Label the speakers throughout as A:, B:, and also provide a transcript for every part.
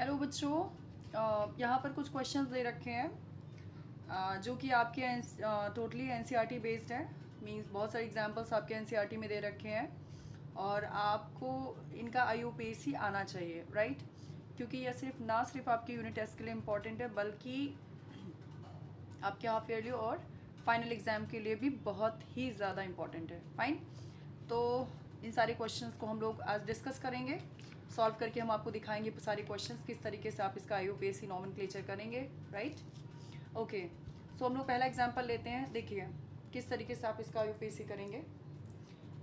A: Hello बच्चों, यहाँ पर कुछ क्वेश्चंस दे रखे हैं जो कि आपके टोटली एनसीईआरटी बेस्ड है। मींस बहुत सारे एग्जांपल्स आपके एनसीईआरटी में दे रखे हैं और आपको इनका आईयूपीएसी आना चाहिए, राइट? क्योंकि यह सिर्फ आपके यूनिट टेस्ट के लिए इम्पॉर्टेंट है, बल्कि आपके हाफ ईयरली और फाइनल एग्ज़ाम के लिए भी बहुत ही ज़्यादा इम्पॉर्टेंट है। फाइन, तो इन सारे क्वेश्चंस को हम लोग आज डिस्कस करेंगे। सॉल्व करके हम आपको दिखाएंगे सारे क्वेश्चंस किस तरीके से आप इसका आईयूपीएसी नॉमेनक्लेचर करेंगे, राइट? ओके, सो हम लोग पहला एग्जांपल लेते हैं। देखिए किस तरीके से आप इसका आईयूपीएसी करेंगे।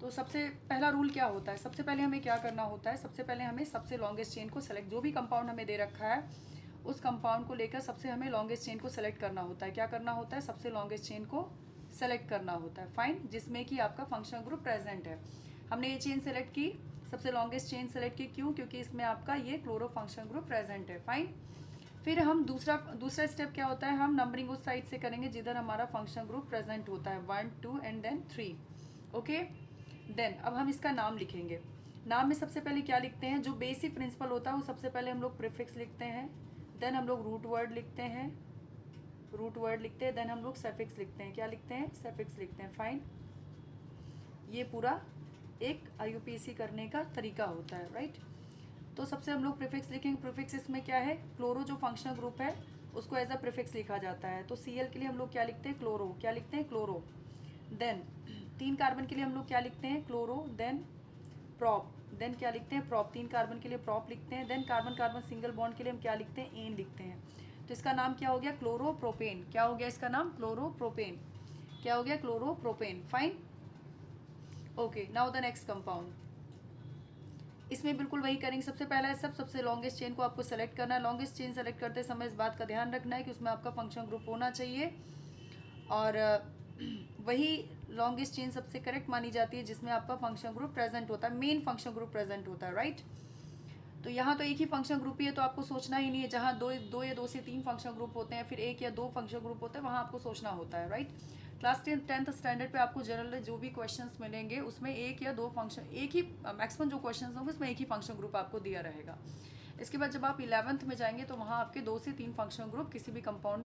A: तो सबसे पहला रूल क्या होता है, सबसे पहले हमें क्या करना होता है, सबसे पहले हमें सबसे लॉन्गेस्ट चेन को सेलेक्ट, जो भी कंपाउंड हमें दे रखा है उस कंपाउंड को लेकर सबसे हमें लॉन्गेस्ट चेन को सेलेक्ट करना होता है। क्या करना होता है, सबसे लॉन्गेस्ट चेन को सेलेक्ट करना होता है। फाइन, जिसमें कि आपका फंक्शनल ग्रुप प्रेजेंट है। हमने ये चेन सेलेक्ट की, सबसे लॉन्गेस्ट चेन सेलेक्ट की, क्यों? क्योंकि इसमें आपका ये क्लोरो फंक्शनल ग्रुप प्रेजेंट है। फाइन, फिर हम दूसरा स्टेप क्या होता है, हम नंबरिंग उस साइड से करेंगे जिधर हमारा फंक्शनल ग्रुप प्रेजेंट होता है, 1 2 एंड देन 3। ओके, देन अब हम इसका नाम लिखेंगे। नाम में सबसे पहले क्या लिखते हैं, जो बेसिक प्रिंसिपल होता है वो सबसे पहले हम लोग प्रीफिक्स लिखते हैं, देन हम लोग रूट वर्ड लिखते हैं, देन हम लोग सफिक्स लिखते हैं। क्या लिखते हैं? सफिक्स लिखते हैं। फाइन, ये पूरा एक आईयूपीएसी करने का तरीका होता है, राइट? तो सबसे हम लोग प्रीफिक्स लिखेंगे। प्रीफिक्स इसमें क्या है, क्लोरो जो फंक्शनल ग्रुप है उसको एज अ प्रीफिक्स लिखा जाता है। तो सीएल के लिए हम लोग क्या लिखते हैं, क्लोरो। क्या लिखते हैं? क्लोरो। देन 3 कार्बन के लिए हम लोग क्या लिखते हैं, क्लोरो, देन प्रॉप, देन क्या लिखते हैं, प्रॉप। 3 कार्बन के लिए प्रॉप लिखते हैं। Then carbon carbon single bond के लिए हम क्या लिखते हैं, एन लिखते हैं। तो इसका नाम क्या हो गया, क्लोरोप्रोपेन। क्या हो गया इसका नाम, क्लोरोप्रोपेन। क्या हो गया, chloropropane. Fine, okay, now the next compound. इसमें बिल्कुल वही करेंगे। सबसे पहला है सबसे लॉन्गेस्ट चेन को आपको सेलेक्ट करना है। लॉन्गेस्ट चेन सेलेक्ट करते समय इस बात का ध्यान रखना है कि उसमें आपका फंक्शन ग्रुप होना चाहिए और वही लॉन्गेस्ट चेन सबसे करेक्ट मानी जाती है जिसमें आपका फंक्शन ग्रुप प्रेजेंट होता है, मेन फंक्शन ग्रुप प्रेजेंट होता है, राइट? तो यहाँ तो एक ही फंक्शन ग्रुप ही है तो आपको सोचना ही नहीं है। जहाँ दो या दो से 3 फंक्शन ग्रुप होते हैं, फिर 1 या 2 फंक्शन ग्रुप होते हैं, वहाँ आपको सोचना होता है, राइट? क्लास 10th स्टैंडर्ड पे आपको जनरल जो भी क्वेश्चंस मिलेंगे उसमें 1 या 2 फंक्शन, एक ही मैक्सिमम जो क्वेश्चंस होंगे उसमें एक ही फंक्शन ग्रुप आपको दिया रहेगा। इसके बाद जब आप 11th में जाएंगे तो वहाँ आपके 2 से 3 फंक्शन ग्रुप किसी भी कंपाउंड